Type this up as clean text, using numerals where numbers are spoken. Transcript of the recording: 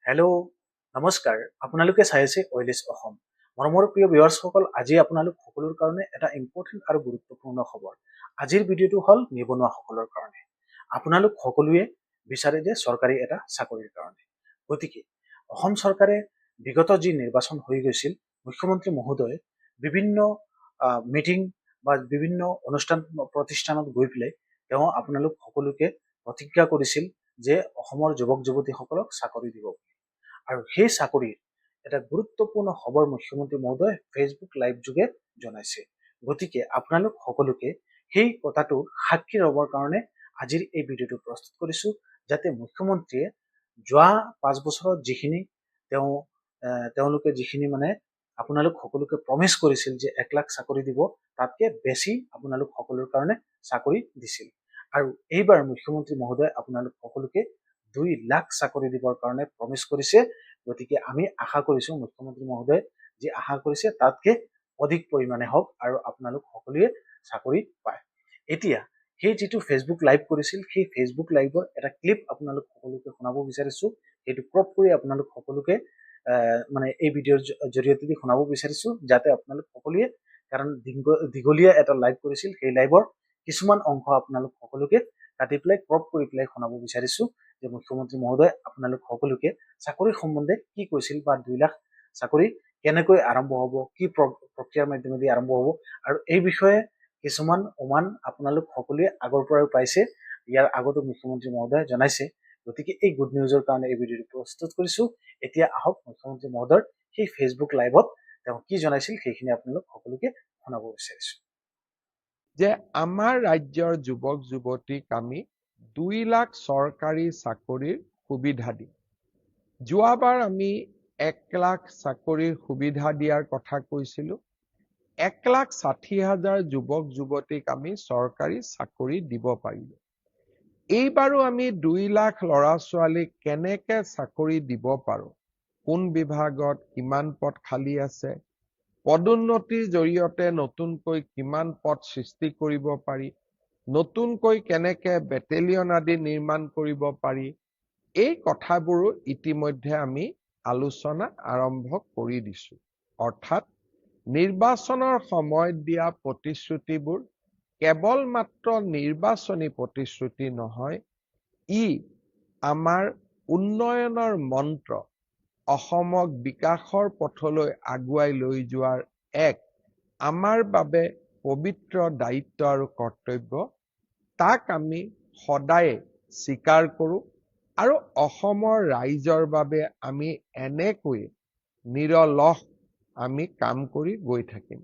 Hello' নমস্কাৰ। আপোনালোকে চাই আছে ওয়েলিছ অসম। মৰমৰ প্ৰিয় ভিউৱাৰ্ছসকল, আজি আপোনালোক সকলোৰ কাৰণে এটা ইম্পৰ্টেণ্ট আৰু গুৰুত্বপূৰ্ণ খবৰ। আজিৰ ভিডিঅ'টো হ'ল নিবনুৱাসকলৰ কাৰণে। আপোনালোক সকলোৱে বিচাৰে যে চৰকাৰী এটা চাকৰিৰ কাৰণে। গতিকে অসম চৰকাৰে বিগত যি নিৰ্বাচন হৈ গৈছিল, মুখ্যমন্ত্ৰী মহোদয়ে বিভিন্ন মিটিং বা বিভিন্ন অনুষ্ঠান প্ৰতিষ্ঠানত গৈ পেলাই তেওঁ আপোনালোক সকলোকে প্ৰতিজ্ঞা কৰিছিল যে অসমৰ যুৱক যুৱতীসকলক চাকৰি দিব। আৰু সেই চাকৰিৰ এটা গুৰুত্বপূৰ্ণ খবৰ মুখ্যমন্ত্ৰী মহোদয় ফেচবুক লাইভ যোগে জনাইছে। গতিকে আপোনালোক সকলোকে সেই কথাটোৰ সাক্ষী ৰবৰ কাৰণে আজিৰ এই ভিডিঅ'টো প্ৰস্তুত কৰিছো, যাতে মুখ্যমন্ত্ৰীয়ে যোৱা 5 বছৰত যিখিনি তেওঁলোকে যিখিনি আপোনালোক সকলোকে প্ৰমিছ কৰিছিল যে 1 লাখ চাকৰি দিব, তাতকে বেছি আপোনালোক সকলোৰ কাৰণে চাকৰি দিছিল। আৰু এইবাৰ মুখ্যমন্ত্ৰী মহোদয় আপোনালোক সকলোকে 2 লাখ চাকৰি দিবৰ কাৰণে প্ৰমিছ কৰিছে। গতিকে আমি আশা কৰিছো মুখ্যমন্ত্ৰী মহোদয়ে যি আশা কৰিছে তাতকে অধিক পৰিমাণে হওক আৰু আপোনালোক সকলোৱে চাকৰি পায়। এতিয়া সেই যিটো ফেচবুক লাইভ কৰিছিল, সেই ফেচবুক লাইভৰ এটা ক্লিপ আপোনালোক সকলোকে শুনাব বিচাৰিছো। সেইটো ক্ৰপ কৰি আপোনালোক সকলোকে এই ভিডিঅ'ৰ জৰিয়তে শুনাব বিচাৰিছো, যাতে আপোনালোক সকলোৱে, কাৰণ দীঘলীয়া এটা লাইভ কৰিছিল, সেই লাইভৰ কিছুমান অংশ আপোনালোক সকলোকে কাটি পেলাই ক্ৰপ কৰি পেলাই শুনাব বিচাৰিছো যে মুখ্যমন্ত্ৰী মহোদয় আপোনালোক সকলোকে চাকৰি সম্বন্ধে কি কৈছিল, বা 2 লাখ চাকৰি কেনেকৈ আৰম্ভ হ'ব, কি প্ৰক্ৰিয়াৰ মাধ্যমেদি আৰম্ভ হ'ব, আৰু এই বিষয়ে কিছুমান উমান আপোনালোক সকলোৱে আগৰ পৰাই পাইছে। ইয়াৰ আগতো মুখ্যমন্ত্ৰী মহোদয়ে জনাইছে। গতিকে এই গুড নিউজৰ কাৰণে এই ভিডিঅ'টো প্ৰস্তুত কৰিছো। এতিয়া আহক মুখ্যমন্ত্ৰী মহোদয়ৰ সেই ফেচবুক লাইভত তেওঁ কি জনাইছিল সেইখিনি আপোনালোক সকলোকে শুনাব বিচাৰিছো। যে আমাৰ ৰাজ্যৰ যুৱক যুৱতীক আমি 2 লাখ চৰকাৰী চাকৰিৰ সুবিধা দিম। যোৱাবাৰ আমি 1 লাখ চাকৰিৰ সুবিধা দিয়াৰ কথা কৈছিলো। 1,60,000 যুৱক যুৱতীক আমি চৰকাৰী চাকৰি দিব পাৰিলো। এইবাৰো আমি 2 লাখ ল'ৰা ছোৱালীক কেনেকে চাকৰি দিব পাৰো, কোন বিভাগত কিমান পদ খালী আছে, পদোন্নতিৰ জৰিয়তে নতুনকৈ কিমান পদ সৃষ্টি কৰিব পাৰি, নতুনকৈ কেনেকে বেটেলিয়ন আদি নিৰ্মাণ কৰিব পাৰি, এই কথাবোৰো ইতিমধ্যে আমি আলোচনা আৰম্ভ কৰি দিছো। অৰ্থাৎ নিৰ্বাচনৰ সময়ত দিয়া প্ৰতিশ্ৰুতিবোৰ কেৱল মাত্ৰ নিৰ্বাচনী প্ৰতিশ্ৰুতি নহয়, ই আমাৰ উন্নয়নৰ মন্ত্ৰ, অসমক বিকাশৰ পথলৈ আগুৱাই লৈ যোৱাৰ এক আমাৰ বাবে পবিত্ৰ দায়িত্ব আৰু কৰ্তব্য। তাক আমি সদায়ে স্বীকাৰ কৰোঁ আৰু অসমৰ ৰাইজৰ বাবে আমি এনেকৈ নিৰলস আমি কাম কৰি গৈ থাকিম।